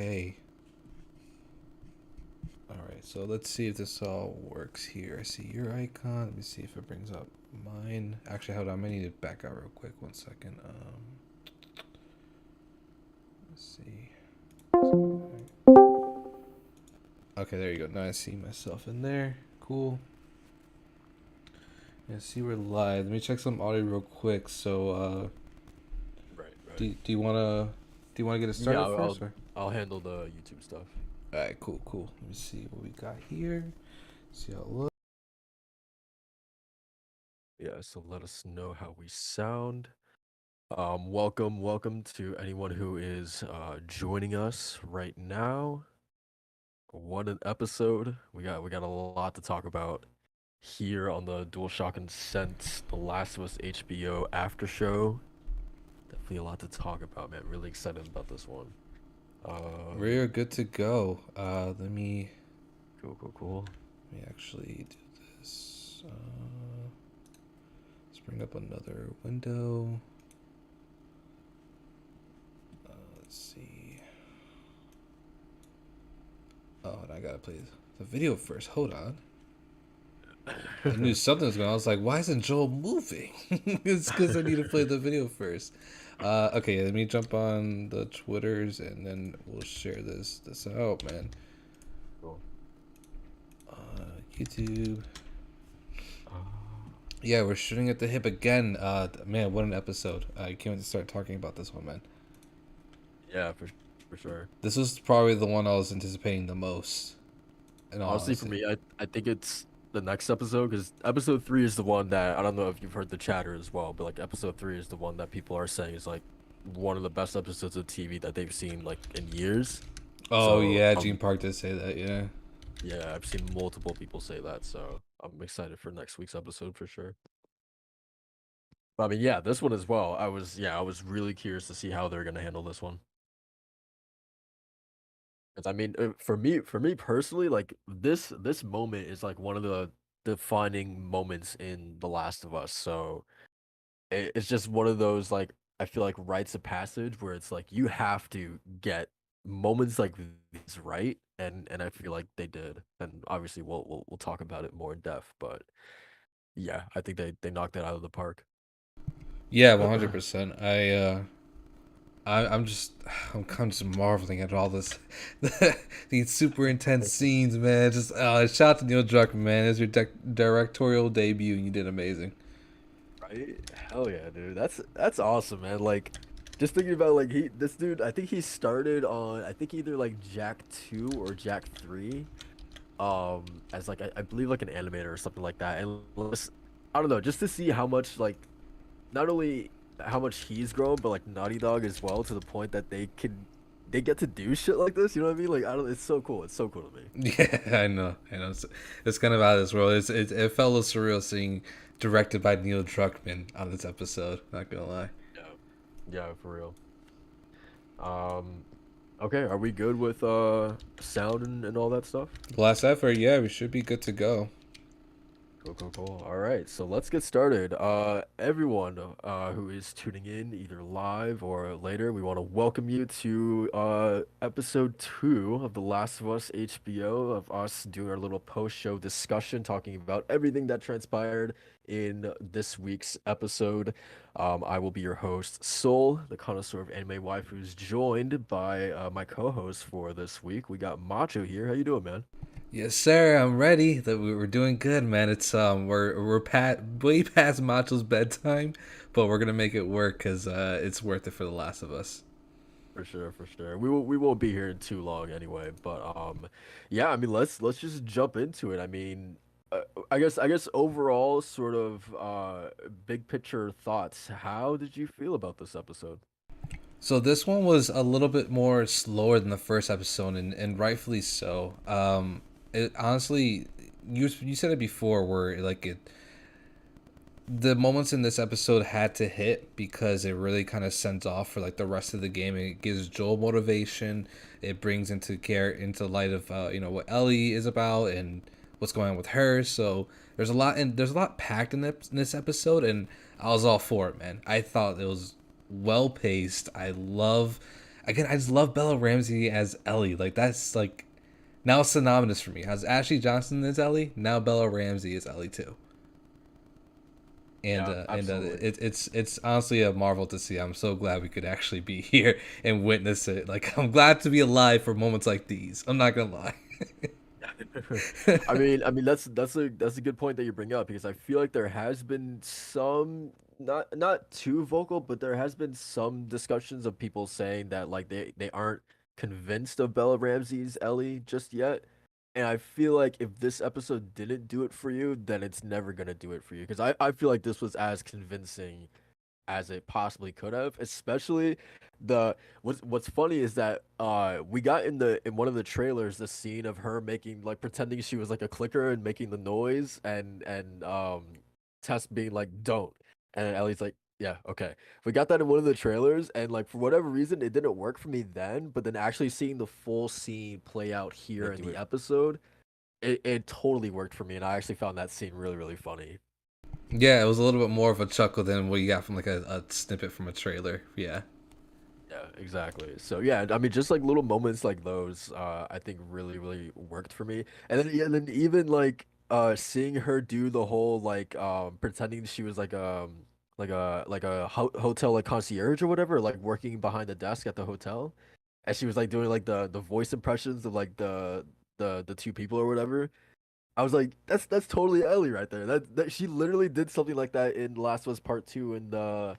Okay. Alright, so let's see if this all works here. I see your icon. Let me see if it brings up mine. Actually, hold on. I need to back out real quick. 1 second. Let's see. Okay, there you go. Now I see myself in there. Cool. Yeah, see we're live. Let me check some audio real quick. So, Right, right. do you wanna get it Yeah, started I'll first, I'll or? I'll handle the YouTube stuff. All right, cool, cool. Let me see what we got here. See how it looks. Yeah, so let us know how we sound. Welcome to anyone who is joining us right now. What an episode. We got a lot to talk about here on the DualShock and Sense The Last of Us HBO after show. Definitely a lot to talk about, man. Really excited about this one. We're good to go. Cool, cool, cool. Let me actually do this. Let's bring up another window. Let's see. Oh, and I gotta play the video first. Hold on. I knew something was going on. I was like, why isn't Joel moving? It's because I need to play the video first. Okay, let me jump on the Twitters and then we'll share this out, man. Cool. YouTube. Uh, Yeah, we're shooting at the hip again. Man, what an episode! I can't wait to start talking about this one, man. yeah, for sure. This was probably the one I was anticipating the most. In all Honestly, for honesty. me, I think it's the next episode because episode three is the one that I don't know if you've heard the chatter as well, but like episode three is the one that people are saying is like one of the best episodes of TV that they've seen like in years. Oh So yeah, Gene Park did say that. Yeah. yeah, I've seen multiple people say that, so I'm excited for next week's episode for sure. But I mean, yeah, this one as well. I was really curious to see how they're gonna handle this one. 'Cause I mean, for me personally, like this moment is like one of the defining moments in The Last of Us. So it's just one of those like I feel like rites of passage where it's like you have to get moments like these right, and I feel like they did. And obviously, we'll talk about it more in depth. But yeah, I think they knocked it out of the park. Yeah, 100%. I'm just I'm kind of just marveling at all this, these super intense scenes, man. Just shout out to Neil Druckmann, man. It's your directorial debut, and you did amazing. Right? Hell yeah, dude. That's awesome, man. Like just thinking about like this dude, I think he started on I think either like Jack 2 or Jack 3 as like I believe like an animator or something like that. And I don't know, just to see how much like not only how much he's grown, but like Naughty Dog as well to the point that they get to do shit like this, you know what I mean? Like I don't it's so cool. It's so cool to me. Yeah, I know. It's kind of out of this world. It felt a little surreal seeing directed by Neil Druckmann on this episode. Not gonna lie. Yeah. Yeah, for real. Um okay, are we good with sound and all that stuff? Last effort, yeah, we should be good to go. Cool, cool, cool. All right, so let's get started. Everyone who is tuning in, either live or later, we want to welcome you to episode 2 of The Last of Us HBO, of us doing our little post-show discussion, talking about everything that transpired in this week's episode. I will be your host, Soul, the connoisseur of anime wife, who's joined by my co-host for this week. We got Macho here. How you doing, man? Yes, sir. I'm ready. That we're doing good, man. It's we're way past Macho's bedtime, but we're gonna make it work because it's worth it for The Last of Us. For sure, for sure. We won't be here too long anyway, but yeah, I mean let's just jump into it. I mean, I guess overall sort of big picture thoughts. How did you feel about this episode? So this one was a little bit more slower than the first episode, and rightfully so. It honestly, you said it before, where like the moments in this episode had to hit because it really kind of sends off for like the rest of the game. It gives Joel motivation. It brings into light of what Ellie is about and what's going on with her. So there's a lot packed in this episode, and I was all for it, man. I thought it was well paced. again, I just love Bella Ramsey as Ellie. Like that's like now synonymous for me. As Ashley Johnson is Ellie, now Bella Ramsey is Ellie too. And Yeah, absolutely. it's honestly a marvel to see. I'm so glad we could actually be here and witness it. Like I'm glad to be alive for moments like these. I'm not gonna lie. I mean that's a good point that you bring up because I feel like there has been some not too vocal, but there has been some discussions of people saying that like they aren't convinced of Bella Ramsey's Ellie just yet. And I feel like if this episode didn't do it for you, then it's never gonna do it for you. Because I feel like this was as convincing as it possibly could have, especially the what's funny is that we got in one of the trailers the scene of her making like pretending she was like a clicker and making the noise and Tess being like don't and Ellie's like yeah okay, we got that in one of the trailers and like for whatever reason it didn't work for me then, but then actually seeing the full scene play out They here in do the it. episode, it totally worked for me and I actually found that scene really really funny. Yeah, it was a little bit more of a chuckle than what you got from like a snippet from a trailer. Yeah. Yeah, exactly. So yeah, I mean, just like little moments like those, I think really, really worked for me. And then, yeah, and then even like seeing her do the whole like pretending she was like a hotel like concierge or whatever, like working behind the desk at the hotel, and she was like doing like the voice impressions of like the two people or whatever. I was like, that's totally Ellie right there. That she literally did something like that in Last of Us Part Two in the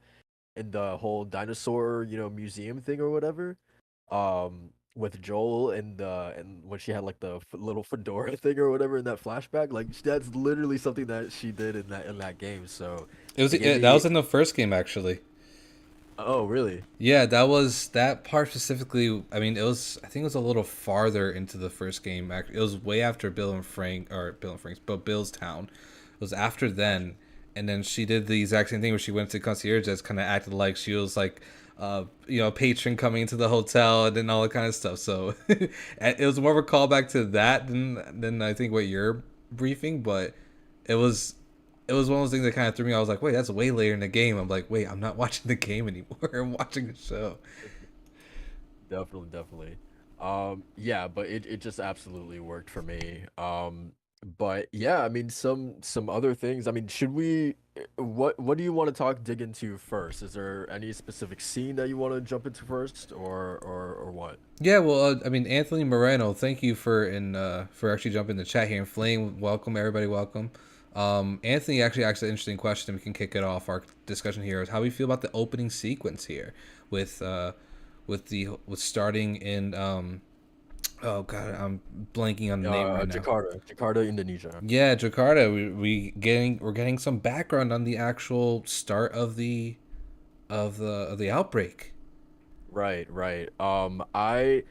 whole dinosaur, museum thing or whatever. With Joel and when she had like the little fedora thing or whatever in that flashback, like that's literally something that she did in that game. So it gave That me. was in the first game actually. Oh, really? Yeah, that was that part specifically. I mean, it was. I think it was a little farther into the first game. It was way after Bill and Frank, or Bill and Frank's, but Bill's town. It was after Gotcha. then, and then she did the exact same thing where she went to concierge, just kind of acted like she was like, a patron coming into the hotel, and then all that kind of stuff. So it was more of a callback to that than I think what you're briefing, but it was it was one of those things that kind of threw me. I was like, wait, that's way later in the game. I'm like, wait, I'm not watching the game anymore. I'm watching the show. Definitely, definitely. Yeah, but it just absolutely worked for me. But yeah, I mean some other things. I mean, should we what do you want to dig into first? Is there any specific scene that you want to jump into first or what? Yeah, well, I mean, Anthony Moreno, thank you for actually jumping in the chat here. And Flame, welcome everybody, welcome. Anthony actually asked an interesting question. We can kick it off our discussion here. Is how we feel about the opening sequence here with with starting in oh god, I'm blanking on the name right now. Jakarta, Indonesia. Yeah, Jakarta. We're getting some background on the actual start of the outbreak. Right, right. I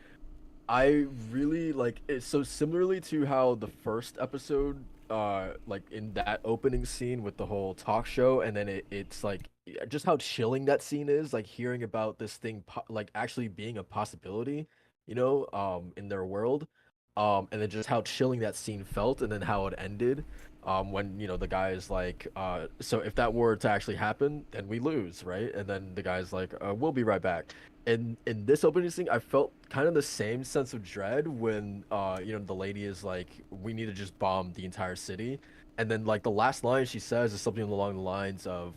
really like it. So similarly to how the first episode, like in that opening scene with the whole talk show, and then it's like just how chilling that scene is, like hearing about this thing like actually being a possibility, in their world, and then just how chilling that scene felt, and then how it ended, when the guy is like, so if that were to actually happen, then we lose, right? And then the guy's like, we'll be right back. And in this opening scene, I felt kind of the same sense of dread when the lady is like, we need to just bomb the entire city. And then like the last line she says is something along the lines of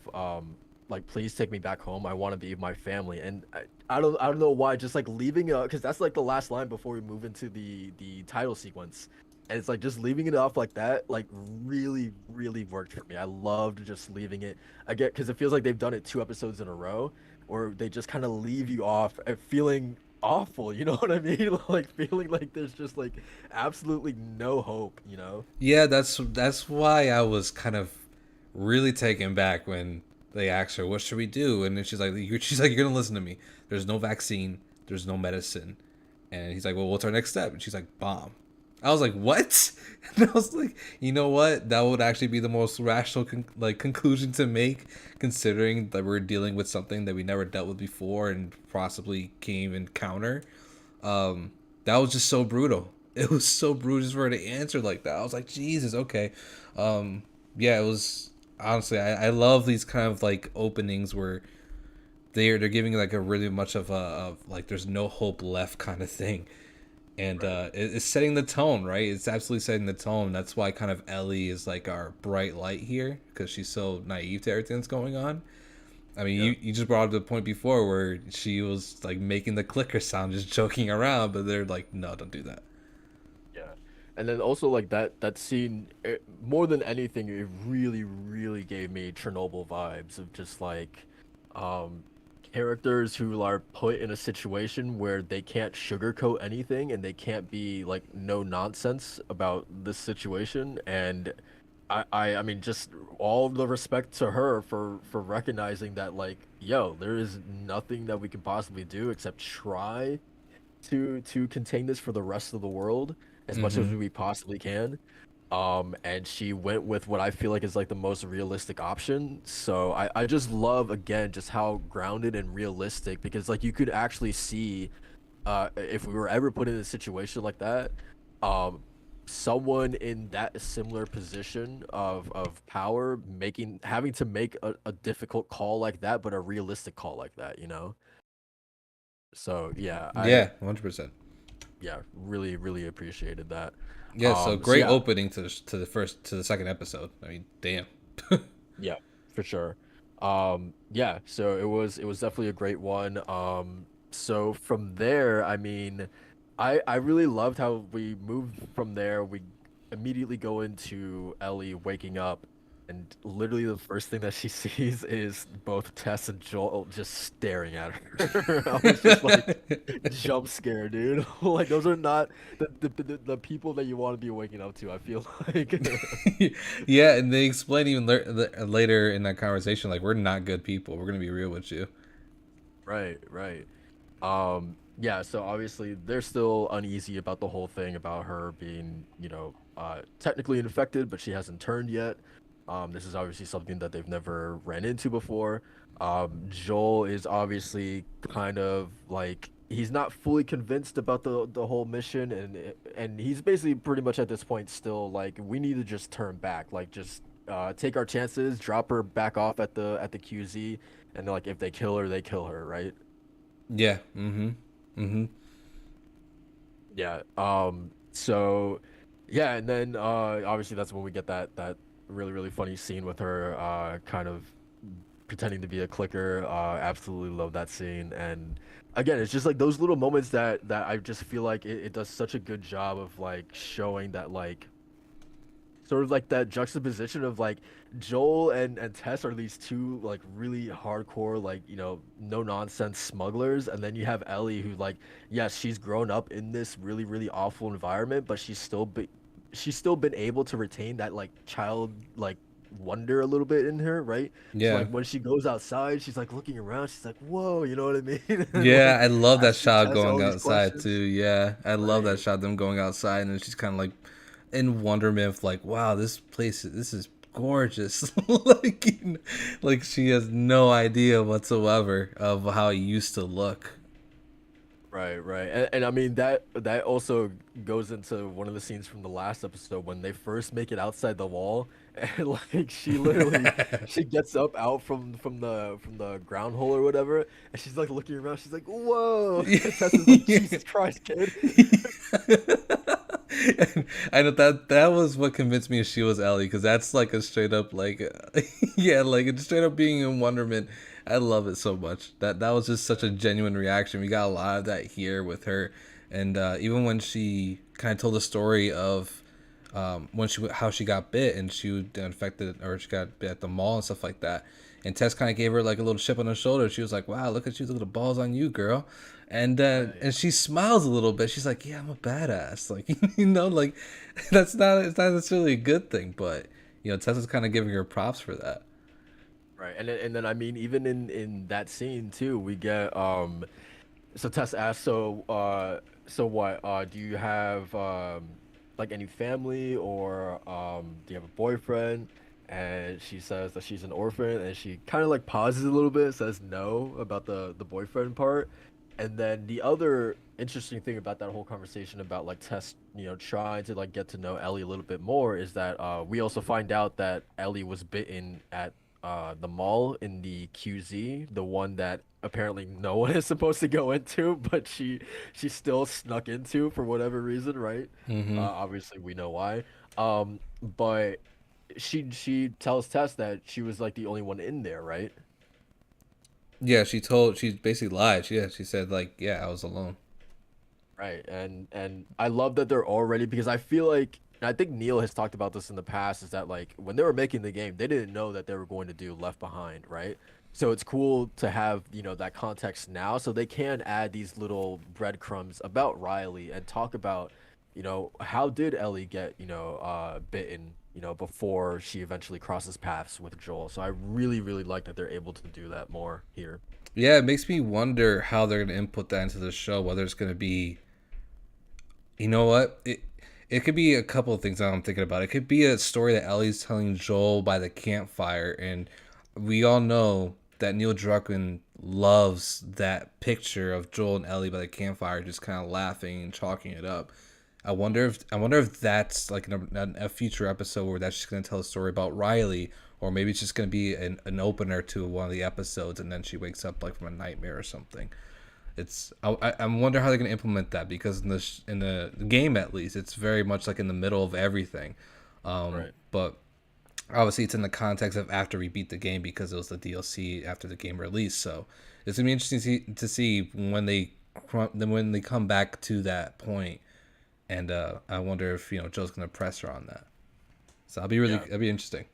like, please take me back home. I want to be with my family. And I don't know why, just like leaving it, because that's like the last line before we move into the title sequence. And it's like just leaving it off like that, like really, really worked for me. I loved just leaving it again because it feels like they've done it two episodes in a row, or they just kind of leave you off feeling awful. You know what I mean? Like feeling like there's just like absolutely no hope. Yeah, that's why I was kind of really taken back when they asked her, "What should we do?" And then she's like, "You're gonna listen to me. There's no vaccine. There's no medicine." And he's like, "Well, what's our next step?" And she's like, "Bomb." I was like, "What?" And I was like, "You know what? That would actually be the most rational conclusion to make, considering that we're dealing with something that we never dealt with before and possibly can't even counter." That was just so brutal. It was so brutal just for her to answer like that. I was like, Jesus, okay. Yeah, it was honestly, I love these kind of like openings where they're giving like a really much of like there's no hope left kind of thing, and Right. it's setting the tone, right? It's absolutely setting the tone. That's why kind of Ellie is like our bright light here because she's so naive to everything that's going on. I mean, Yeah. you just brought up the point before where she was like making the clicker sound, just joking around, but they're like, no, don't do that. Yeah. And then also like that scene more than anything it really really gave me Chernobyl vibes of just like um characters who are put in a situation where they can't sugarcoat anything and they can't be like no nonsense about this situation and I mean just all the respect to her for recognizing that like yo there is nothing that we can possibly do except try to contain this for the rest of the world as much as Mm-hmm. we possibly can. And she went with what I feel like is like the most realistic option. So I just love again just how grounded and realistic because like you could actually see if we were ever put in a situation like that, um someone in that similar position of power making having to make a difficult call like that, but a realistic call like that, you know? So yeah, I Yeah, 100%. yeah, really, really appreciated that. Yeah, so So great yeah, opening to the second episode. I mean, damn. yeah, for sure. Yeah, so it was definitely a great one. So from there, I mean, I really loved how we moved from there. We immediately go into Ellie waking up, and literally the first thing that she sees is both Tess and Joel just staring at her. I was just like, jump scare, dude. Like those are not the people that you want to be waking up to, I feel like. Yeah, and they explain even later in that conversation, like we're not good people. We're gonna be real with you. Right, right. Yeah, so obviously they're still uneasy about the whole thing about her being, technically infected, but she hasn't turned yet. This is obviously something that they've never ran into before. Joel is obviously kind of like he's not fully convinced about the whole mission and he's basically pretty much at this point still like we need to just turn back, like just take our chances, drop her back off at the QZ, and like if they kill her, they kill her, right? Yeah. Mm-hmm. Mm-hmm. Yeah. So yeah, and then obviously that's when we get that really really funny scene with her kind of pretending to be a clicker. Absolutely love that scene. And again, it's just like those little moments that I just feel like it does such a good job of like showing that like sort of like that juxtaposition of like Joel and Tess are these two like really hardcore like no nonsense smugglers, and then you have Ellie who like yes she's grown up in this really really awful environment, but she's still been able to retain that like child like wonder a little bit in her, right? So Yeah. like when she goes outside, she's like looking around, she's like whoa, you know what I mean? And Yeah, like I love that asking shot Tess going all these outside too. questions, Yeah, I love that right? shot them going outside, and she's kind of like in wonderment, of like, wow, this is gorgeous. like, like she has no idea whatsoever of how it used to look. Right, right. And I mean that also goes into one of the scenes from the last episode when they first make it outside the wall and like she literally she gets up out from the ground hole or whatever and she's like looking around, she's like, "Whoa." Tessa's like, "Jesus Christ, kid." I know that was what convinced me she was Ellie, because that's like a straight up like yeah, like it's straight up being in wonderment. I love it so much. That was just such a genuine reaction. We got a lot of that here with her, and even when she kind of told the story of when she how she got bit and she was infected or she got bit at the mall and stuff like that. And Tess kind of gave her like a little chip on the shoulder. She was like, "Wow, look at you, look at the balls on you, girl." Right. And she smiles a little bit. She's like, "Yeah, I'm a badass." Like like it's not necessarily a good thing, but Tessa's kind of giving her props for that. Right. And then I mean even in that scene too, we get so Tess asks, so what? Do you have like any family or do you have a boyfriend? And she says that she's an orphan, and she kind of like pauses a little bit, says no about the boyfriend part. And then the other interesting thing about that whole conversation about like Tess, trying to like get to know Ellie a little bit more is that we also find out that Ellie was bitten at the mall in the QZ, the one that apparently no one is supposed to go into, but she still snuck into for whatever reason, right? Mm-hmm. Obviously we know why. But she tells Tess that she was like the only one in there, right? Yeah, she basically lied. She said like, yeah, I was alone. Right. And I love that they're already because I feel like and I think Neil has talked about this in the past is that like when they were making the game, they didn't know that they were going to do Left Behind, right? So it's cool to have, that context now so they can add these little breadcrumbs about Riley and talk about, how did Ellie get, bitten, before she eventually crosses paths with Joel. So I really, really like that they're able to do that more here. Yeah, it makes me wonder how they're gonna input that into the show. Whether it's gonna be, you know what, it could be a couple of things that I'm thinking about. It could be a story that Ellie's telling Joel by the campfire, and we all know that Neil Druckmann loves that picture of Joel and Ellie by the campfire, just kind of laughing and chalking it up. I wonder if that's like a future episode where that's just gonna tell a story about Riley, or maybe it's just gonna be an opener to one of the episodes, and then she wakes up like from a nightmare or something. I wonder how they're gonna implement that because in the game at least it's very much like in the middle of everything, Right. but obviously it's in the context of after we beat the game because it was the DLC after the game release. So it's gonna be interesting to see when they come back to that point, and I wonder if Joe's gonna press her on that. So Yeah. that'll be interesting.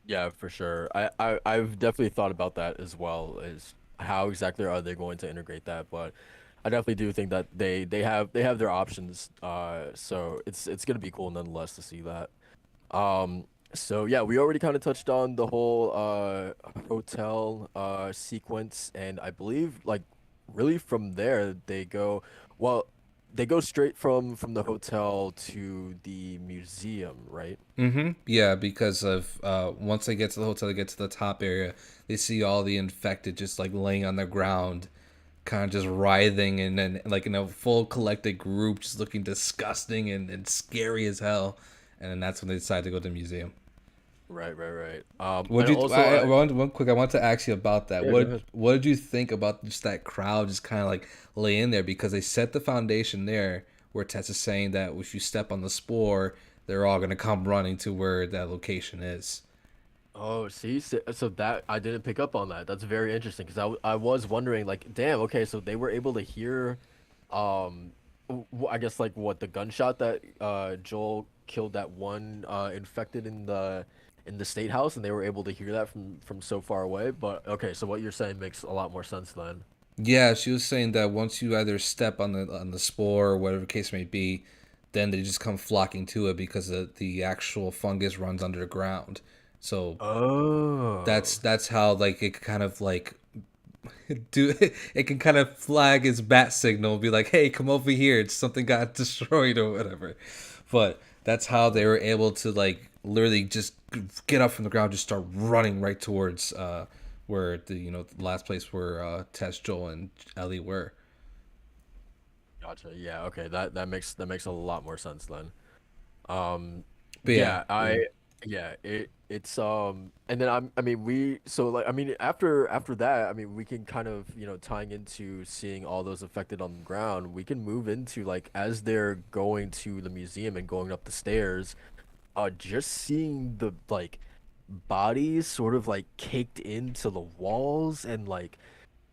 Yeah, for sure. I've definitely thought about that as well, is how exactly are they going to integrate that? But I definitely do think that they have their options. So it's gonna be cool nonetheless to see that. So yeah, we already kind of touched on the whole hotel sequence, and I believe like really from there well, they go straight from the hotel to the museum, right? Mm-hmm. Yeah, because of once they get to the hotel, they get to the top area, they see all the infected just like laying on the ground, kind of just writhing and then like in a full collected group, just looking disgusting and scary as hell. And then that's when they decide to go to the museum. Right, right, right. Would And you? also, One quick. I want to ask you about that. yeah, go What ahead. What did you think about just that crowd just kind of like lay in there because they set the foundation there where Tess is saying that if you step on the spore, they're all gonna come running to where that location is. Oh, see, so that I didn't pick up on that. That's very interesting because I was wondering, like, damn, okay, so they were able to hear, I guess like what the gunshot that Joel killed that one infected in the state house, and they were able to hear that from so far away. But okay, so what you're saying makes a lot more sense then. Yeah, she was saying that once you either step on the spore or whatever the case may be, then they just come flocking to it because the actual fungus runs under the ground. So that's Oh. that's how like it kind of like do it can kind of flag its bat signal, be like, hey, come over here, it's something got destroyed or whatever. But that's how they were able to like literally just get up from the ground, just start running right towards where the last place where Tess, Joel, and Ellie were. Gotcha. Yeah, okay. That makes a lot more sense then. Um, But yeah, yeah, yeah, it's and then I mean we so like I mean after that, I mean we can kind of, tying into seeing all those affected on the ground, we can move into like as they're going to the museum and going up the stairs, just seeing the like bodies sort of like caked into the walls and like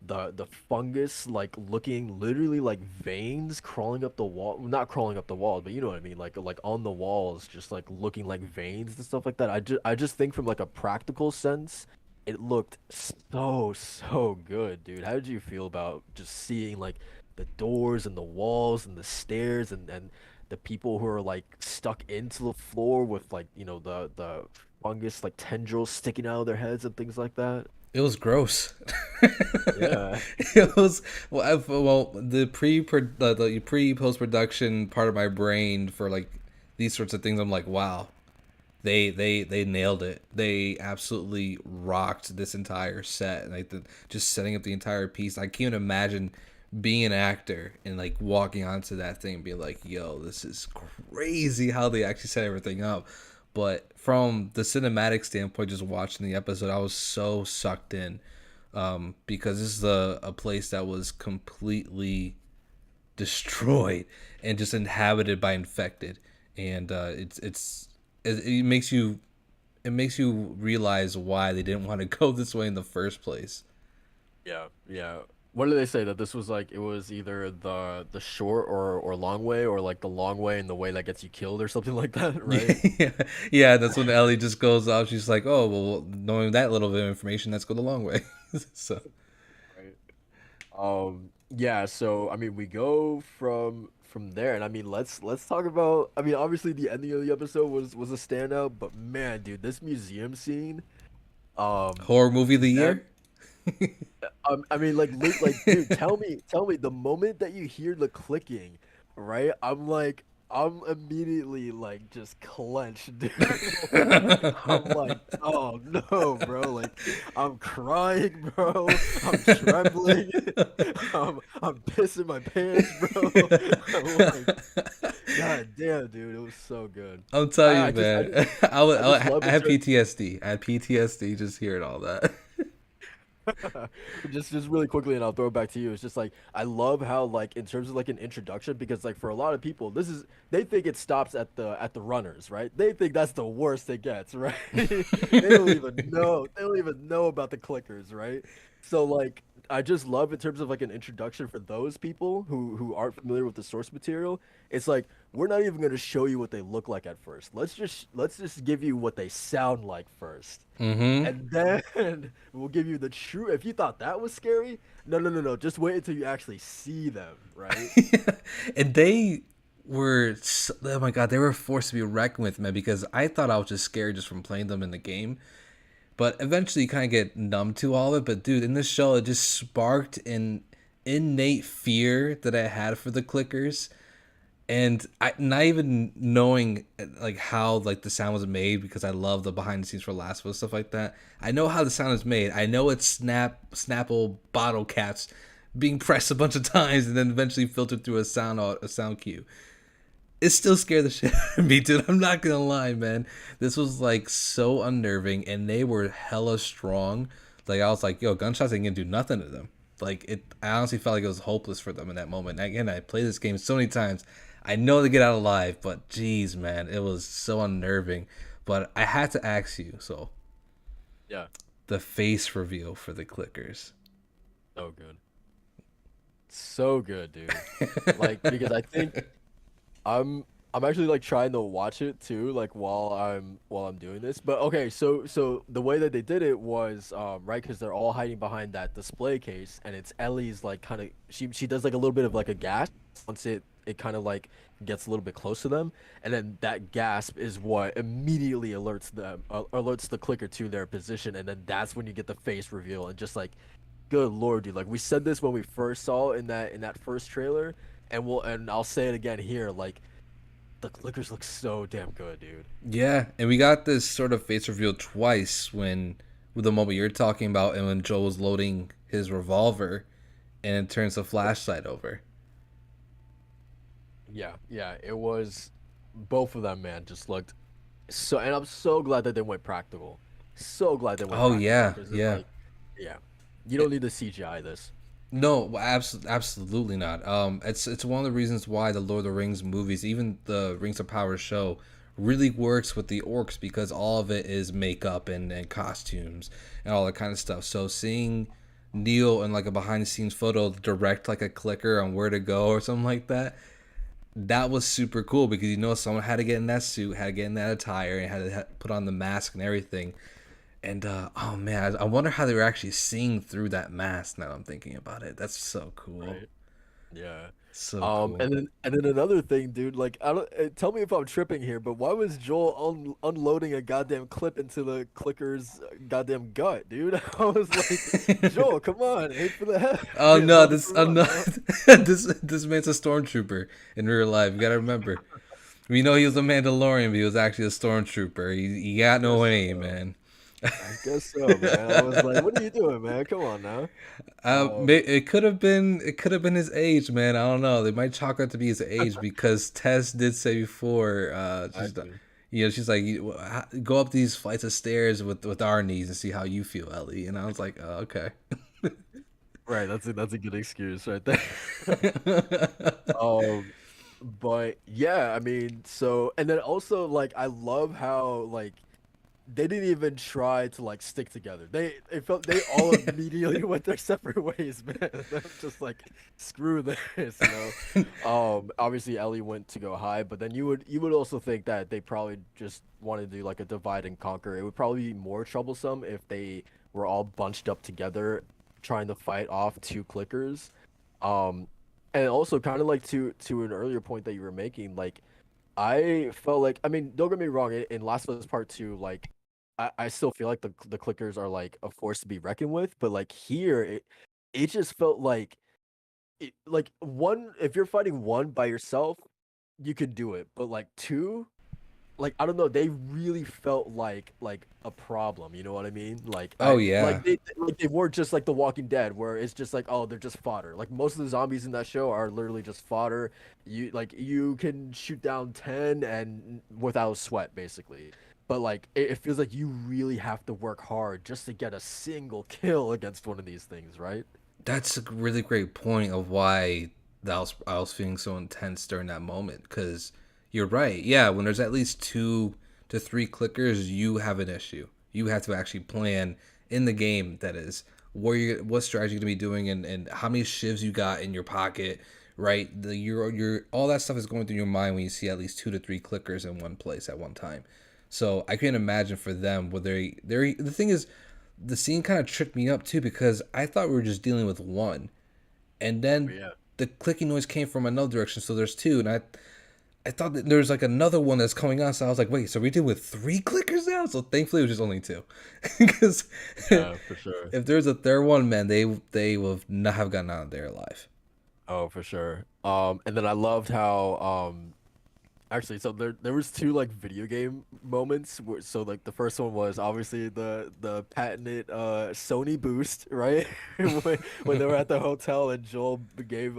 the fungus like looking literally like veins crawling up the wall, not crawling up the walls, but you know what I mean, like on the walls, just like looking like veins and stuff like that. I just think from like a practical sense, it looked so good, dude. How did you feel about just seeing like the doors and the walls and the stairs and the people who are like stuck into the floor with like, the fungus like tendrils sticking out of their heads and things like that? it was gross. Yeah. It was well the pre post production part of my brain for like these sorts of things. I'm like, wow, they nailed it. They absolutely rocked this entire set, and like just setting up the entire piece. I can't imagine being an actor and like walking onto that thing and being like, yo, this is crazy how they actually set everything up. But from the cinematic standpoint, just watching the episode, I was so sucked in, because this is a place that was completely destroyed and just inhabited by infected, and it makes you realize why they didn't want to go this way in the first place. Yeah, yeah. What did they say that this was like? It was either the short or long way, or like the long way and the way that gets you killed, or something like that, right? Yeah, yeah. That's when Ellie just goes off. She's like, "Oh well, knowing that little bit of information, let's go the long way." So Right. Yeah, so I mean we go from there, and I mean let's talk about, I mean obviously the ending of the episode was a standout, but man, dude, this museum scene, um horror movie of the that year. I mean like dude, tell me the moment that you hear the clicking, right? I'm immediately like just clenched, dude. Like I'm like, oh no, bro. Like I'm crying, bro. I'm trembling. I'm pissing my pants, bro. I'm like, God damn, dude, it was so good. I'm telling I, you, I just I man. just I just I love it. had PTSD. I had PTSD just hearing all that. Just really quickly, and I'll throw it back to you. It's just like I love how, like, in terms of like an introduction, because like for a lot of people, this is, they think it stops at the runners, right? They think that's the worst it gets, right? They don't even know about the clickers, right? So like I just love, in terms of like an introduction for those people who aren't familiar with the source material. It's like we're not even going to show you what they look like at first. Let's just give you what they sound like first, Mm-hmm. and then we'll give you the true. If you thought that was scary, no, no, no, no. Just wait until you actually see them, right? And they oh my god, they were forced to be reckoned with, man, because I thought I was just scared just from playing them in the game. But eventually you kind of get numb to all of it. But dude, in this show, it just sparked an innate fear that I had for the clickers. And I not even knowing like how like the sound was made, because I love the behind the scenes for Last of Us stuff like that. I know how the sound is made. I know it's Snapple bottle caps being pressed a bunch of times and then eventually filtered through a sound cue. It still scared the shit out of me, dude. I'm not gonna lie, man. This was like so unnerving, and they were hella strong. Like I was like, yo, gunshots ain't gonna do nothing to them. Like it, I honestly felt like it was hopeless for them in that moment. And again, I played this game so many times. I know they get out alive, but geez, man, it was so unnerving. But I had to ask you, so Yeah. the face reveal for the clickers. So good. So good, dude. Like, because I think I'm actually like trying to watch it too, like while I'm doing this. But okay, so the way that they did it was right, because they're all hiding behind that display case, and it's Ellie's like kind of, she does like a little bit of like a gasp once it kind of like gets a little bit close to them, and then that gasp is what immediately alerts the clicker to their position, and then that's when you get the face reveal, and just like, good lord, dude, like we said this when we first saw in that first trailer, and I'll say it again here, like the clickers look so damn good, dude. Yeah, and we got this sort of face reveal twice when, with the moment you're talking about, and when Joel was loading his revolver, and it turns the flashlight over. Yeah, yeah, it was, both of them, man, just looked so, and I'm so glad that they went practical. So glad they went Oh practical, yeah, because it's yeah. like, yeah, you don't need to CGI this. No, absolutely not. It's one of the reasons why the Lord of the Rings movies, even the Rings of Power show, really works with the orcs, because all of it is makeup and costumes and all that kind of stuff. So seeing Neil in like a behind the scenes photo direct like a clicker on where to go or something like that, that was super cool, because someone had to get in that suit, had to get in that attire, and had to put on the mask and everything. And oh man, I wonder how they were actually seeing through that mask. Now I'm thinking about it. That's so cool. Right. Yeah. So cool. And then another thing, dude. Like, I don't, tell me if I'm tripping here, but why was Joel unloading a goddamn clip into the clicker's goddamn gut, dude? I was like, Joel, come on, aim for the head, Oh no, not this the I'm run, not. bro. This man's a stormtrooper in real life. You gotta remember. We know he was a Mandalorian, but he was actually a stormtrooper. He I got no guess name, so. man. I guess so, man. I was like, what are you doing, man? Come on now. Um, It could have been his age, man. I don't know. They might chalk it to be his age, because Tess did say before, exactly. She's like, go up these flights of stairs with our knees and see how you feel, Ellie. And I was like, oh, okay. Right, that's a good excuse right there. Um, but yeah, I mean, so and then also like I love how like they didn't even try to like stick together. It felt they all immediately went their separate ways, man. They're just like screw this. Obviously Ellie went to go high, but then you would also think that they probably just wanted to do like a divide and conquer. It would probably be more troublesome if they were all bunched up together trying to fight off two clickers. Um, and also kind of like to an earlier point that you were making, like I felt like, I mean, don't get me wrong, in Last of Us Part 2, like I still feel like the clickers are like a force to be reckoned with, but like here it just felt like like one, if you're fighting one by yourself, you could do it, but like two, like I don't know, they really felt like a problem. You know what I mean? Like Oh I yeah, like they weren't just like The Walking Dead, where it's just like, oh, they're just fodder. Like most of the zombies in that show are literally just fodder. You can shoot down 10 and without sweat, basically. But like it feels like you really have to work hard just to get a single kill against one of these things, right? that's a really great point of why I was feeling so intense during that moment. Because you're right. Yeah, when there's at least 2 to 3 clickers, you have an issue. You have to actually plan in the game. That is, what strategy you're gonna be doing, and how many shivs you got in your pocket. Right, your all that stuff is going through your mind when you see at least 2 to 3 clickers in one place at one time. So I can imagine for them, where they the thing is, the scene kind of tricked me up too, because I thought we were just dealing with one, and Oh then yeah. the clicking noise came from another direction. So there's two, and I thought that there's like another one that's coming on. So I was like, wait, so we deal with 3 clickers now? So thankfully it was just only two, because Yeah, for sure. if there's a third one, man, they will not have gotten out of there alive. Oh, for sure. And then I loved how actually, so there was two like video game moments so like the first one was obviously the patented Sony boost, right? When they were at the hotel and Joel gave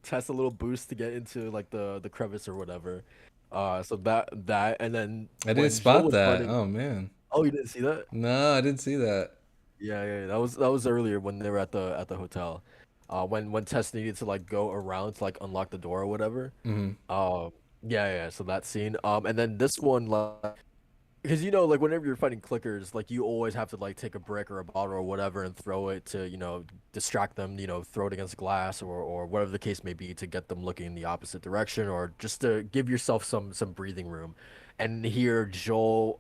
Tess a little boost to get into like the crevice or whatever. So that and then I didn't when Joel spot was that. fighting, Oh man, oh, you didn't see that? no, I didn't see that. Yeah, that was earlier when they were at the hotel. When Tess needed to like go around to like unlock the door or whatever. Hmm. Um, yeah. So that scene. And then this one, like, because like whenever you're fighting clickers, like you always have to like take a brick or a bottle or whatever and throw it to distract them. Throw it against glass or whatever the case may be to get them looking in the opposite direction or just to give yourself some breathing room. And here, Joel,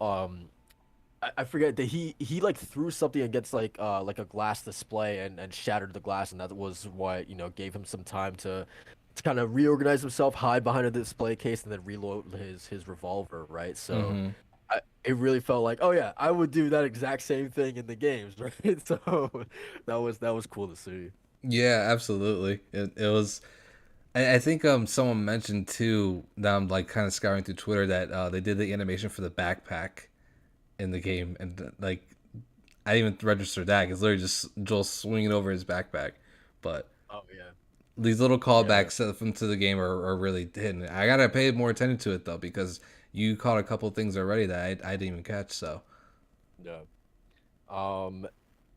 I forget that he like threw something against like a glass display and shattered the glass, and that was what gave him some time to kind of reorganize himself, hide behind a display case, and then reload his revolver, right? So Hmm. it really felt like, oh yeah, I would do that exact same thing in the games, right? So that was cool to see. Yeah, absolutely. It was. I think someone mentioned too, that I'm like kind of scouring through Twitter, that they did the animation for the backpack in the game, and like I didn't even register that. It's literally just Joel swinging over his backpack. But Oh yeah, these little yeah, callbacks from to the game are really hidden. I gotta pay more attention to it though, because you caught a couple things already that I didn't even catch. So. yeah. Um,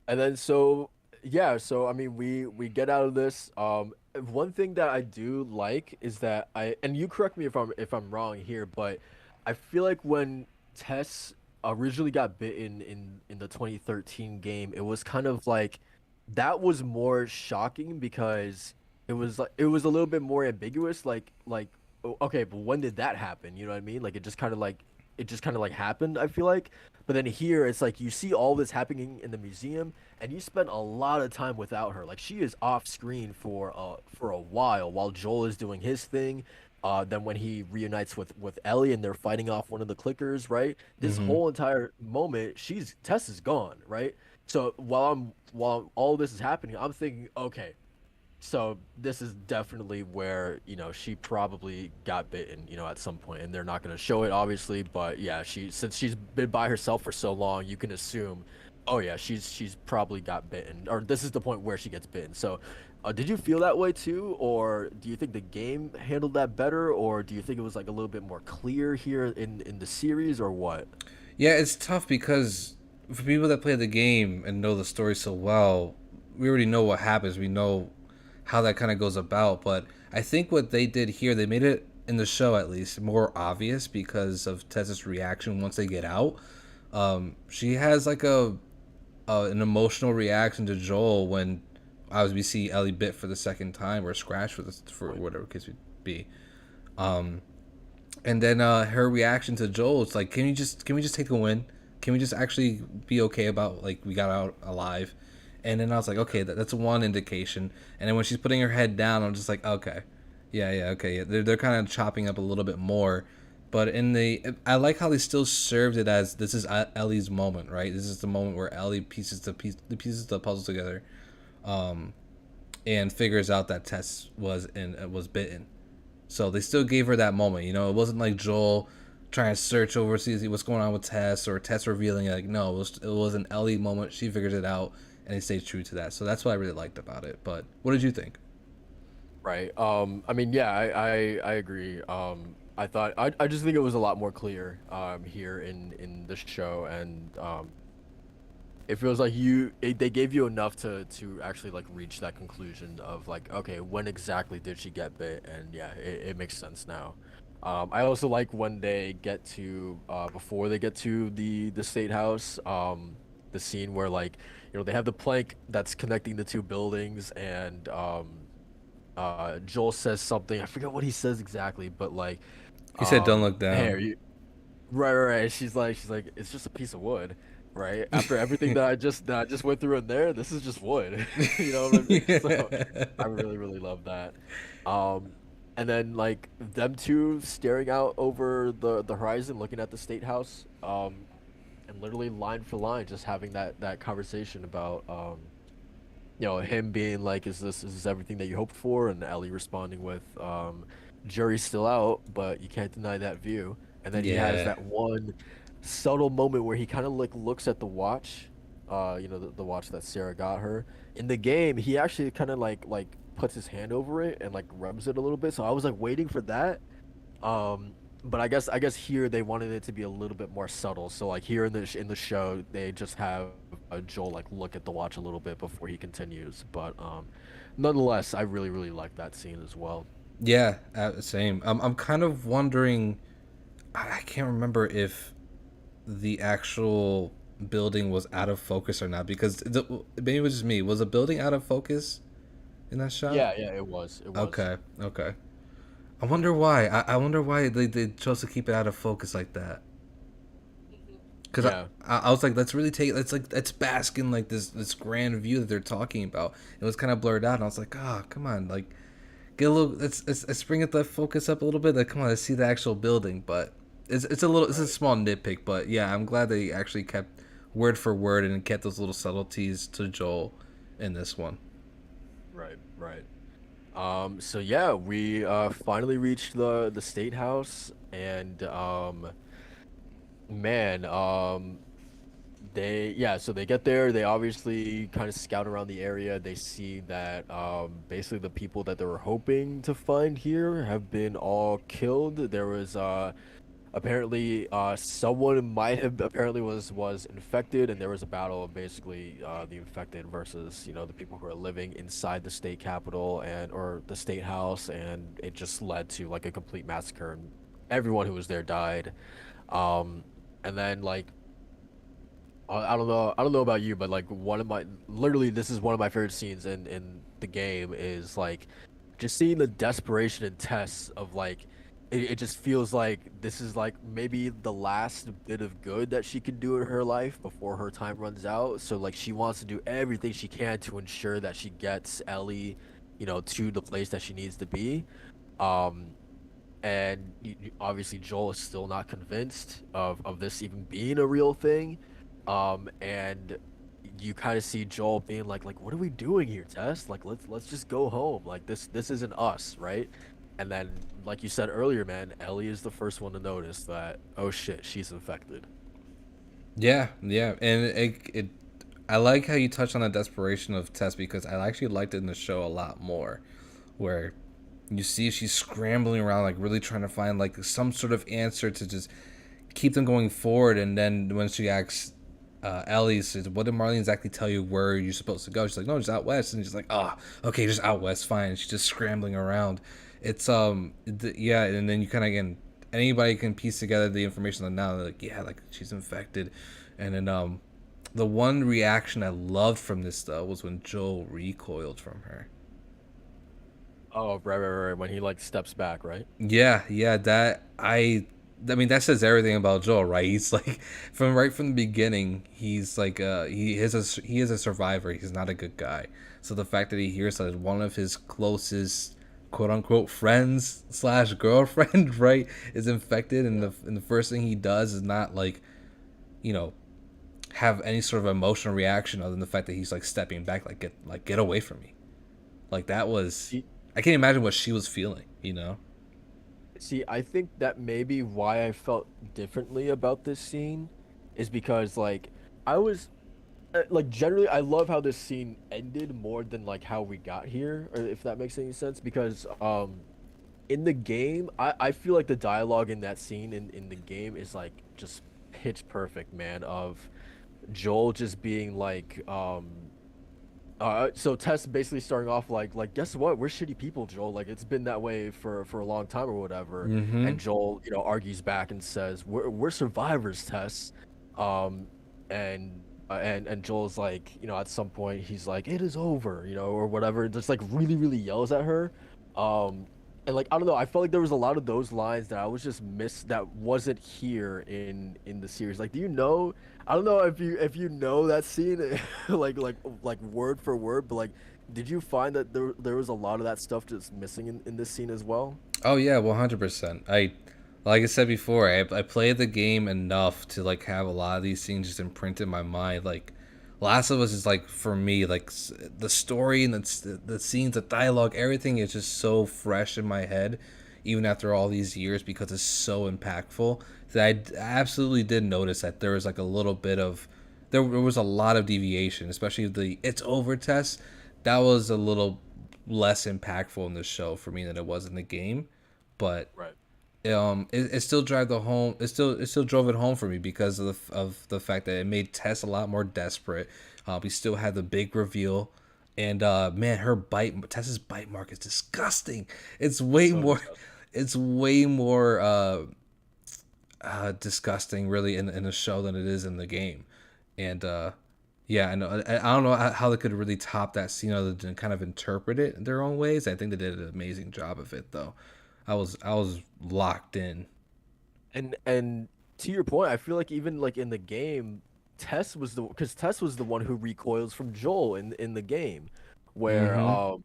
And then so yeah, so I mean we get out of this. One thing that I do like is that and you correct me if I'm wrong here, but I feel like when Tess originally got bitten in the 2013 game, it was kind of like that was more shocking because it was a little bit more ambiguous, like okay, but when did that happen? You know what I mean? Like it just kind of like happened, I feel like. But then here it's like you see all this happening in the museum and you spend a lot of time without her. Like she is off screen for a while Joel is doing his thing. Then when he reunites with Ellie and they're fighting off one of the clickers, right? This Hmm. whole entire moment, Tess is gone, right? So while all this is happening, I'm thinking, okay, so this is definitely where, she probably got bitten, at some point, and they're not going to show it obviously, but yeah, since she's been by herself for so long, you can assume Oh yeah, she's probably got bitten, or this is the point where she gets bitten. So, did you feel that way too, or do you think the game handled that better, or do you think it was like a little bit more clear here in the series, or what? Yeah, it's tough because for people that play the game and know the story so well, we already know what happens. We know how that kind of goes about. But I think what they did here, they made it in the show at least more obvious because of Tessa's reaction once they get out. She has like an emotional reaction to Joel when as we see Ellie bit for the second time or scratch for Right. whatever case would be. And then her reaction to Joel, it's like, can we just take a win? Can we just actually be okay about like we got out alive? And then I was like, okay, that's one indication. And then when she's putting her head down, I'm just like, okay, yeah, okay. Yeah. They're kind of chopping up a little bit more, but I like how they still served it as this is Ellie's moment, right? This is the moment where Ellie the pieces of the puzzle together, and figures out that Tess was bitten. So they still gave her that moment. You know, it wasn't like Joel trying to search over see what's going on with Tess or Tess revealing it. Like no, it was an Ellie moment. She figured it out and they stayed true to that. So that's what I really liked about it. But what did you think? Right. I mean, yeah, I agree. I thought I just think it was a lot more clear here in the show, and it feels like they gave you enough to actually like reach that conclusion of like, okay, when exactly did she get bit? And yeah, it makes sense now. I also like when they get to before they get to the state house, the scene where like, they have the plank that's connecting the two buildings, and Joel says something. I forget what he says exactly, but like, He said, "Don't look hey, down." are you right? She's like, it's just a piece of wood, right? After everything that I just went through in there, this is just wood. You know what I mean? So Yeah. I really love that. Um, and then like them two staring out over the horizon, looking at the state house, and literally line for line, just having that conversation about him being like, is this everything that you hoped for? And Ellie responding with, jury's still out, but you can't deny that view. And then he has Yeah. that one subtle moment where he kind of like looks at the watch, the watch that Sarah got her. In the game, he actually kind of like puts his hand over it and like rubs it a little bit. So I was like waiting for that. But I guess here they wanted it to be a little bit more subtle. So like here in the show, they just have Joel like look at the watch a little bit before he continues. But nonetheless, I really like that scene as well. Yeah, same. I'm kind of wondering. I can't remember if the actual building was out of focus or not because maybe it was just me. Was the building out of focus in that shot? Yeah, it was. It was. Okay, okay. I wonder why. I wonder why they chose to keep it out of focus like that. Because Yeah. I was like, let's really take it. Let's bask in like this grand view that they're talking about. It was kind of blurred out, and I was like, oh, come on, like get a little. Let's bring it the focus up a little bit. Like, come on, let's see the actual building. But it's a Right. small nitpick. But yeah, I'm glad they actually kept word for word and kept those little subtleties to Joel in this one. Right. Right. So yeah, we finally reached the state house, and man, so they get there, they obviously kind of scout around the area. They see that basically the people that they were hoping to find here have been all killed. There was apparently someone might have apparently was infected, and there was a battle of basically the infected versus the people who are living inside the state capitol and or the state house, and it just led to like a complete massacre, and everyone who was there died. um and then like I don't know about you, but like one of my literally this is one of my favorite scenes in the game is like just seeing the desperation and tests of like it just feels like this is like maybe the last bit of good that she can do in her life before her time runs out. So like she wants to do everything she can to ensure that she gets Ellie, to the place that she needs to be. Um, and obviously Joel is still not convinced of this even being a real thing. And you kind of see Joel being like, what are we doing here, Tess? Like, let's just go home. Like this isn't us, right? And then, like you said earlier, man, Ellie is the first one to notice that, oh shit, she's infected. Yeah, yeah, and I like how you touched on the desperation of Tess because I actually liked it in the show a lot more, where you see she's scrambling around, like really trying to find like some sort of answer to just keep them going forward. And then when she asks Ellie, says, "What did Marlene exactly tell you where you're supposed to go?" She's like, "No, just out west." And she's like, "Ah, oh, okay, just out west, fine." And she's just scrambling around. It's yeah, and then you kind of again anybody can piece together the information that now they're like, yeah, like she's infected, and then the one reaction I loved from this though was when Joel recoiled from her. Oh, right. When he like steps back, right? Yeah, yeah, I mean that says everything about Joel, right? He's like from the beginning, he's like he is a survivor. He's not a good guy. So the fact that he hears that one of his closest quote unquote friends slash girlfriend, right, is infected, and Yeah. the first thing he does is not like, you know, have any sort of emotional reaction other than the fact that he's like stepping back, like get away from me. Like that was See, I can't imagine what she was feeling, you know? see, I think that maybe why I felt differently about this scene is because like I was like generally I love how this scene ended more than like how we got here, or if that makes any sense. Because in the game, I feel like the dialogue in that scene in the game is like just pitch perfect, man. Of Joel just being like, so Tess basically starting off like, guess what? We're shitty people, Joel. Like it's been that way for a long time or whatever. Mm-hmm. And Joel, argues back and says, "We're survivors, Tess." Um, and Joel's like, at some point he's like, "It is over," or whatever. Just like really yells at her. Um, and like I don't know, I felt like there was a lot of those lines that I was just missed that wasn't here in the series. Like, do you know? I don't know if you know that scene, like word for word, but like, did you find that there was a lot of that stuff just missing in this scene as well? Oh yeah, 100%. Like I said before, I played the game enough to like have a lot of these scenes just imprinted in my mind. Like Last of Us is like for me like the story and the scenes, the dialogue, everything is just so fresh in my head, even after all these years because it's so impactful that I absolutely did notice that there was like a little bit of there was a lot of deviation, especially the "it's over" test. That was a little less impactful in the show for me than it was in the game, but Right. it still drive the home. It still drove it home for me because of the fact that it made Tess a lot more desperate. We still had the big reveal, and man, Tess's bite mark is disgusting. It's way So more, disgusting. it's way more disgusting really in the show than it is in the game, and yeah, I don't know how they could really top that scene other than kind of interpret it in their own ways. I think they did an amazing job of it though. I was locked in. And to your point, I feel like even like in the game, Tess was the one who recoils from Joel in the game, where Mm-hmm.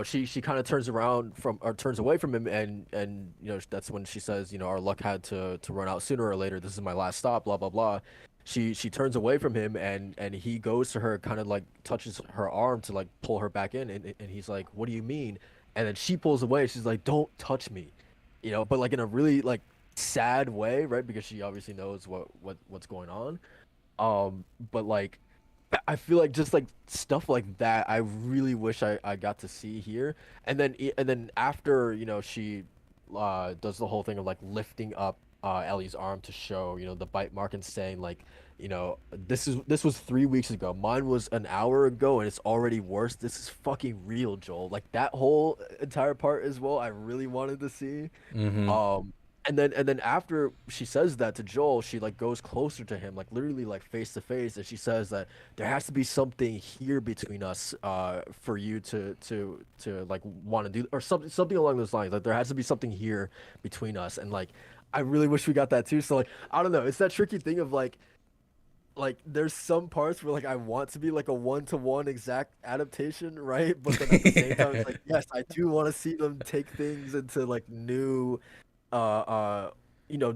she kind of turns around from or turns away from him, and that's when she says, our luck had to run out sooner or later. This is my last stop, blah blah blah. She turns away from him, and he goes to her, kind of like touches her arm to like pull her back in, and he's like, "What do you mean?" And then she pulls away. She's like, "Don't touch me," but like in a really like sad way, right? Because she obviously knows what's going on. But like I feel like just like stuff like that, I really wish I got to see here. And then after, she does the whole thing of like lifting up Ellie's arm to show, the bite mark and saying like, this was 3 weeks ago. Mine was an hour ago and it's already worse. This is fucking real, Joel. Like that whole entire part as well, I really wanted to see. Mm-hmm. Um, and then after she says that to Joel, she like goes closer to him, like literally like face to face, and she says that there has to be something here between us, for you to like want to do or something along those lines. Like there has to be something here between us, and like I really wish we got that too. So like I don't know, it's that tricky thing of like there's some parts where like I want to be like a one-to-one exact adaptation, right? But then at the same time, it's Yeah. like yes, I do want to see them take things into like new uh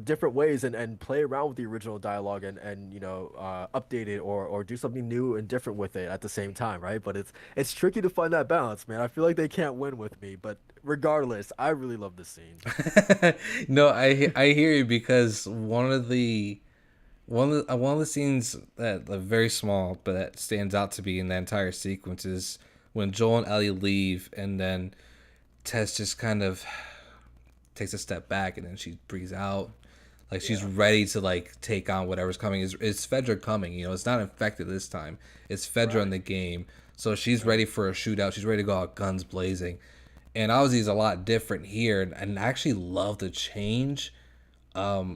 different ways and play around with the original dialogue and update it or do something new and different with it at the same time, right? But it's tricky to find that balance, man. I feel like they can't win with me, but regardless, I really love this scene. No, I hear you because one of the one of the scenes that very small but that stands out to me in that entire sequence is when Joel and Ellie leave, and then Tess just kind of takes a step back, and then she breathes out, like she's Yeah, ready to like take on whatever's coming. Is Fedra coming? You know, it's not infected this time. It's Fedra in right, the game, so she's right. ready for a shootout. She's ready to go out guns blazing. And Ozzy's a lot different here, and I actually love the change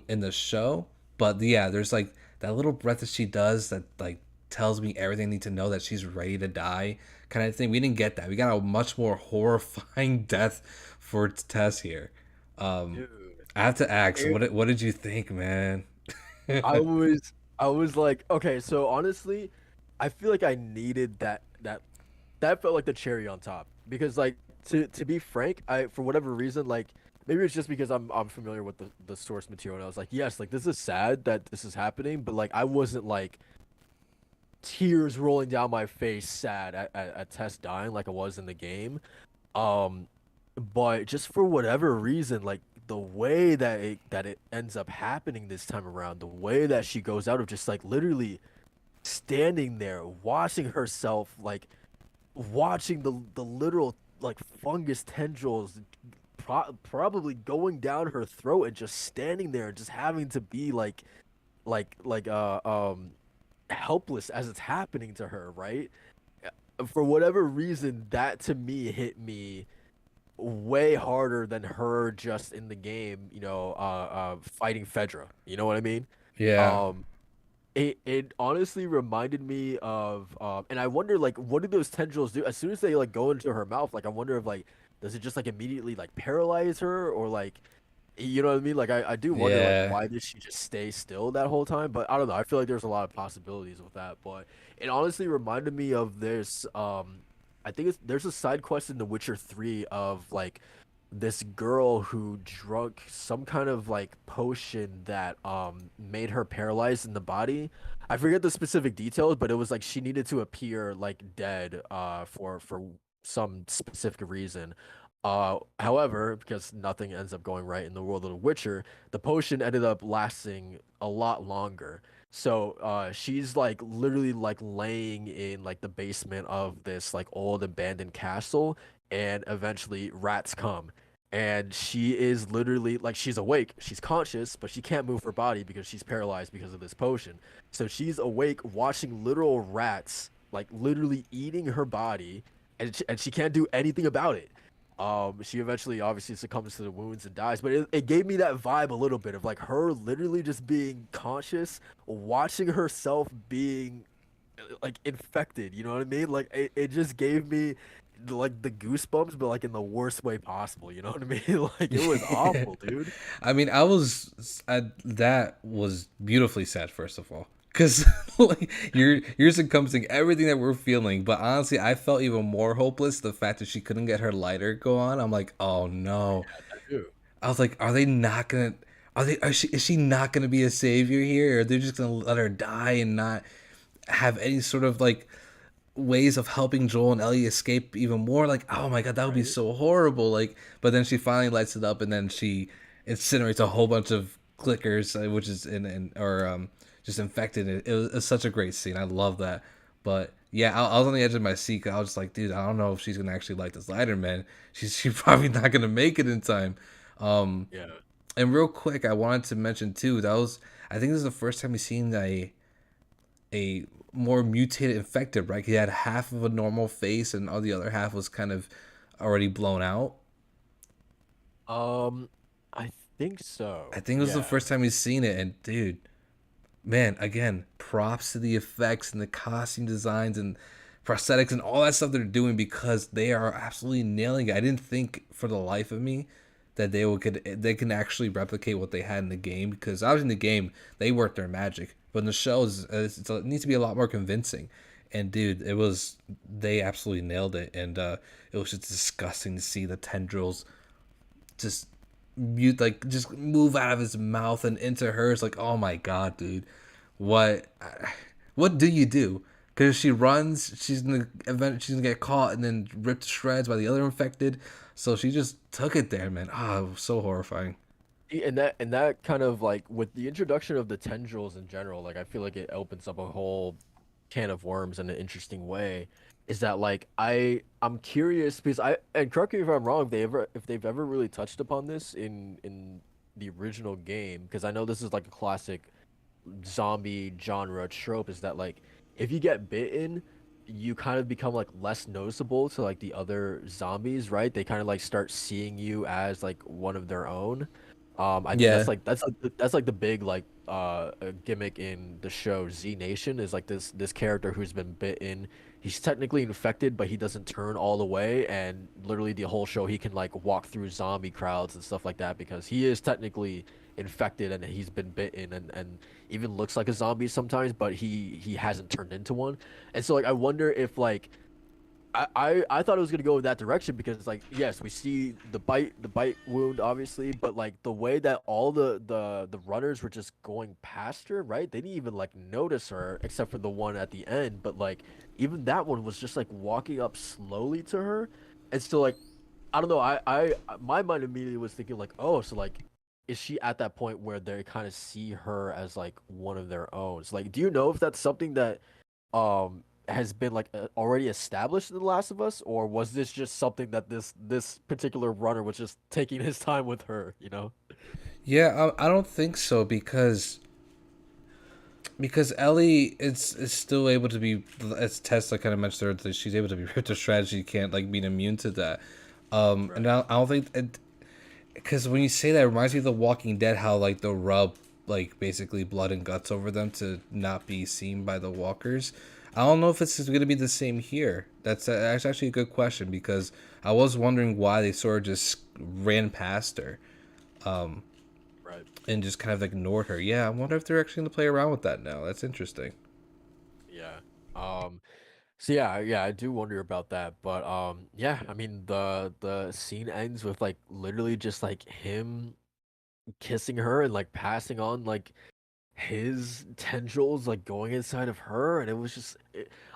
in the show. But yeah, there's like that little breath that she does that like tells me everything I need to know that she's ready to die kind of thing. We didn't get that. We got a much more horrifying death for Tess here. Um, Dude. I have to ask, It, what did you think, man? I was I was like, okay, so honestly, I feel like I needed that felt like the cherry on top because like to be frank, I for whatever reason like maybe it's just because I'm familiar with the source material and I was like, yes, like this is sad that this is happening, but like I wasn't like tears rolling down my face sad at Tess dying like I was in the game. Um, but just for whatever reason, like the way that it ends up happening this time around, the way that she goes out of just like literally standing there watching herself, like watching the literal like fungus tendrils probably going down her throat and just standing there and just having to be like helpless as it's happening to her, right? For whatever reason, that to me hit me way harder than her just in the game, fighting Fedra. You know what I mean? Yeah, Um, it honestly reminded me of and I wonder like what do those tendrils do as soon as they like go into her mouth? Like I wonder if like does it just like immediately like paralyze her or like you know what I mean? Like I do wonder like yeah, why did she just stay still that whole time? But I don't know. I feel like there's a lot of possibilities with that. But it honestly reminded me of this. I think there's a side quest in The Witcher 3 of like this girl who drunk some kind of like potion that made her paralyzed in the body. I forget the specific details, but it was like she needed to appear like dead for some specific reason. However, because nothing ends up going right in the world of The Witcher, the potion ended up lasting a lot longer. So she's like literally like laying in like the basement of this like old abandoned castle, and eventually rats come. And she is literally like she's awake, she's conscious, but she can't move her body because she's paralyzed because of this potion. So she's awake watching literal rats like literally eating her body, and she can't do anything about it. She eventually obviously succumbs to the wounds and dies, but it gave me that vibe a little bit of like her literally just being conscious, watching herself being like infected. You know what I mean? Like it just gave me like the goosebumps, but like in the worst way possible. You know what I mean? Like it was awful, dude. I mean, that was beautifully said. First of all, because like you're encompassing everything that we're feeling. But honestly, I felt even more hopeless the fact that she couldn't get her lighter go on. I'm like, oh no. I do. I was like, are they not gonna? Is she not gonna be a savior here? Or they're just gonna let her die and not have any sort of like ways of helping Joel and Ellie escape even more? Like, oh my god, that would be Right? so horrible. Like, but then she finally lights it up, and then she incinerates a whole bunch of clickers, which is in or just infected. It was such a great scene. I love that. But yeah, I was on the edge of my seat. 'Cause I was just like, dude, I don't know if she's gonna actually light this lighter, man. She's probably not gonna make it in time. Um, Yeah. and real quick, I wanted to mention too. That was, I think this is the first time we've seen a more mutated infected, right? He had half of a normal face, and all the other half was kind of already blown out. Um, I think I so. think it was the Yeah. first time we've seen it, and dude, man, again, props to the effects and the costume designs and prosthetics and all that stuff they're doing because they are absolutely nailing it. I didn't think for the life of me that they can actually replicate what they had in the game because obviously in the game they worked their magic, but in the shows it needs to be a lot more convincing. And dude, it was they absolutely nailed it, and it was just disgusting to see the tendrils just mute like just move out of his mouth and into hers. Like, oh my god, dude, what what do you do? Because she runs, she's in the event, she's gonna get caught and then ripped to shreds by the other infected. So she just took it there, man. Ah, it was so horrifying. And that kind of like with the introduction of the tendrils in general, like I feel like it opens up a whole can of worms in an interesting way. Is that like I'm curious because I and correct me if I'm wrong, if they've ever really touched upon this in the original game, because I know this is like a classic zombie genre trope, is that like if you get bitten, you kind of become like less noticeable to like the other zombies, right? They kind of like start seeing you as like one of their own. I think Yeah, that's like the big like gimmick in the show Z Nation is like this character who's been bitten. He's technically infected, but he doesn't turn all the way, and literally the whole show he can like walk through zombie crowds and stuff like that because he is technically infected and he's been bitten and even looks like a zombie sometimes, but he hasn't turned into one. And so like I wonder if like I thought it was gonna go in that direction because like yes we see the bite wound obviously, but like the way that all the runners were just going past her, right? They didn't even like notice her except for the one at the end, but like even that one was just like walking up slowly to her. And so like I don't know, I my mind immediately was thinking like, oh, so like is she at that point where they kind of see her as like one of their own? So like do you know if that's something that has been like already established in The Last of Us, or was this just something that this particular runner was just taking his time with her, you know? yeah. I don't think so because Ellie is still able to be, as Tessa kind of mentioned earlier, that she's able to be ripped to shreds. She can't like be immune to that. And Right. I don't think it, because when you say that, it reminds me of The Walking Dead, how like they'll rub like basically blood and guts over them to not be seen by the walkers. I don't know if this is going to be the same here. That's actually a good question because I was wondering why they sort of just ran past her Right. and just kind of ignored her. Yeah, I wonder if they're actually going to play around with that now. That's interesting. Yeah. Um, so yeah, I do wonder about that. But yeah, I mean the scene ends with like literally just like him kissing her and like passing on like his tendrils like going inside of her, and it was just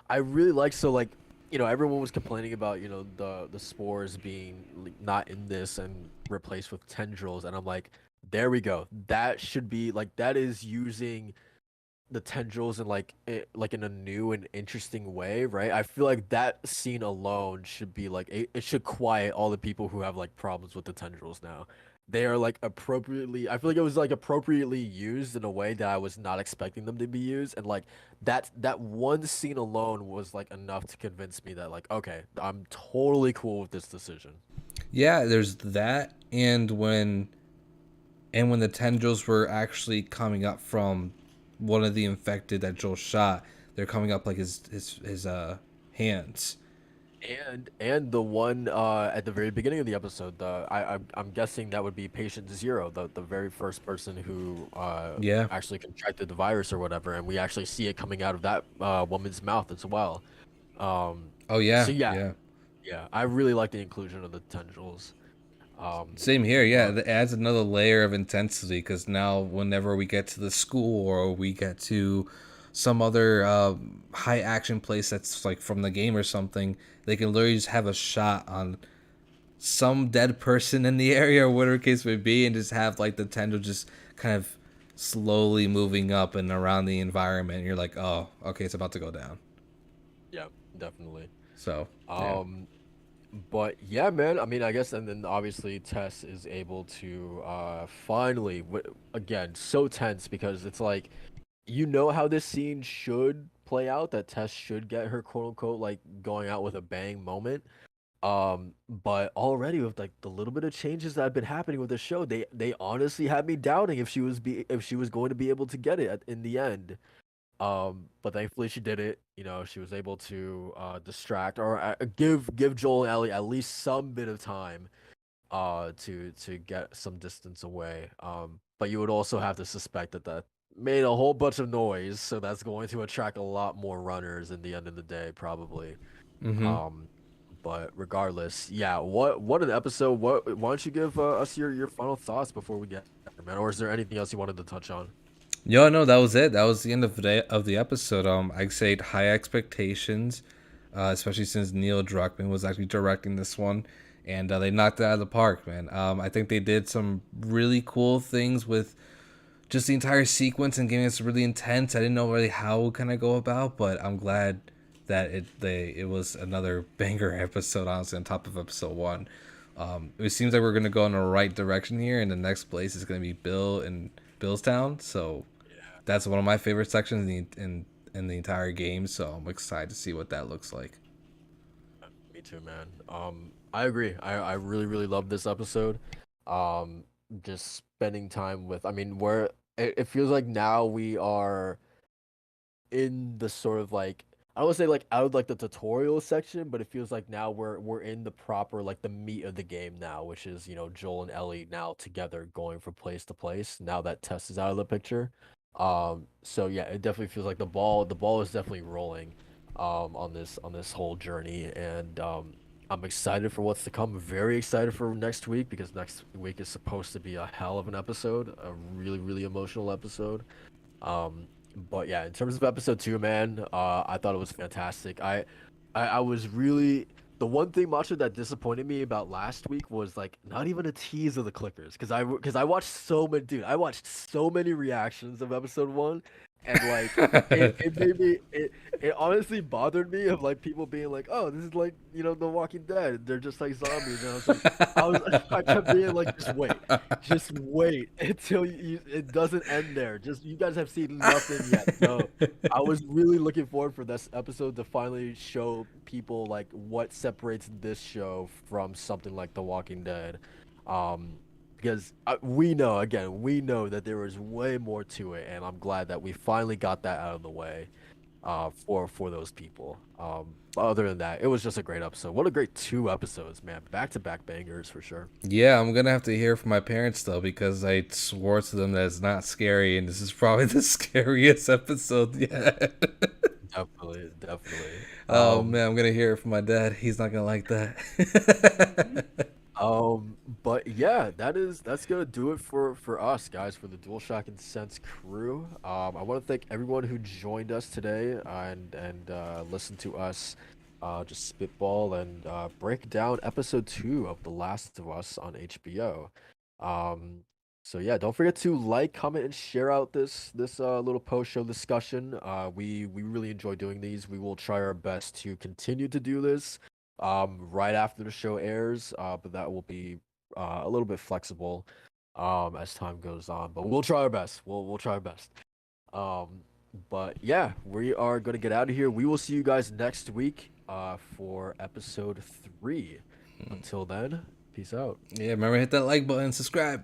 I really like so like everyone was complaining about the spores being like, not in this and replaced with tendrils, and I'm like, there we go, that should be like that is using the tendrils in like in a new and interesting way, right? I feel like that scene alone should be like it should quiet all the people who have like problems with the tendrils now. They are like appropriately, I feel like it was like appropriately used in a way that I was not expecting them to be used, and like that one scene alone was like enough to convince me that like okay, I'm totally cool with this decision. Yeah, there's that, and when the tendrils were actually coming up from one of the infected that Joel shot, they're coming up like his hands. And the one at the very beginning of the episode, I'm guessing that would be patient zero, the very first person who Yeah. actually contracted the virus or whatever, and we actually see it coming out of that woman's mouth as well. Um, Oh so yeah, yeah, yeah. yeah, I really like the inclusion of the tendrils. Same here. Yeah, But it adds another layer of intensity because now whenever we get to the school or we get to some other high action place that's like from the game or something, they can literally just have a shot on some dead person in the area or whatever case may be, and just have like the tendril just kind of slowly moving up and around the environment. You're like, oh, okay, it's about to go down. yeah, definitely. So yeah. Um, But yeah, man. I mean, I guess, and then obviously Tess is able to finally, again, so tense because it's like how this scene should play out. That Tess should get her quote unquote like going out with a bang moment. But already with like the little bit of changes that have been happening with the show, they honestly had me doubting if she was going to be able to get it in the end. But thankfully she did it. She was able to distract or give Joel and Ellie at least some bit of time to get some distance away. But you would also have to suspect that that made a whole bunch of noise, so that's going to attract a lot more runners in the end of the day, probably. Mm-hmm. Um, but regardless, yeah, what an episode. Why don't you give us your final thoughts before we get there, man? Or is there anything else you wanted to touch on? Yo, no, that was it. That was the end of the day of the episode. I'd say high expectations, especially since Neil Druckmann was actually directing this one. and they knocked it out of the park, man. I think they did some really cool things with just the entire sequence and getting us really intense. I didn't know really how kind of go about, but I'm glad that it was another banger episode, honestly, on top of episode one. It seems like we're gonna go in the right direction here, and the next place is gonna be Bill and Billstown. So that's one of my favorite sections in the entire game. So I'm excited to see what that looks like. Me too, man. I agree. I really really love this episode. Um, just spending time with. I mean, it feels like now we are in the sort of like I don't want to say like out of like the tutorial section, but it feels like now we're in the proper like the meat of the game now, which is Joel and Ellie now together going from place to place. Now that Tess is out of the picture, so yeah, it definitely feels like the ball is definitely rolling, on this whole journey, and I'm excited for what's to come. Very excited for next week because next week is supposed to be a hell of an episode, a really really emotional episode. Um, but yeah, in terms of episode two, man, I thought it was fantastic. I was really the one thing, Macho, that disappointed me about last week was like not even a tease of the clickers, because I watched so many, dude. I watched so many reactions of episode one, and like it made me it honestly bothered me of like people being like, oh, this is like The Walking Dead. They're just like zombies, and I kept being like, just wait until it doesn't end there. Just you guys have seen nothing yet. So I was really looking forward for this episode to finally show people like what separates this show from something like The Walking Dead. Because we know that there is way more to it, and I'm glad that we finally got that out of the way for those people. But other than that, it was just a great episode. What a great two episodes, man. Back to back bangers for sure. Yeah, I'm gonna have to hear from my parents though because I swore to them that it's not scary, and this is probably the scariest episode yet. Definitely, definitely. Oh man, I'm gonna hear it from my dad. He's not gonna like that. But yeah, that's gonna do it for us guys, for the DualShock and Sense crew. I want to thank everyone who joined us today and listened to us just spitball and break down episode two of The Last of Us on HBO. Um, so yeah, don't forget to like, comment, and share out this little post show discussion. We really enjoy doing these. We will try our best to continue to do this right after the show airs, but that will be a little bit flexible as time goes on. But we'll try our best. We'll try our best. Um, but yeah, we are gonna get out of here. We will see you guys next week for episode three. Until then, peace out. Yeah, remember hit that like button, subscribe.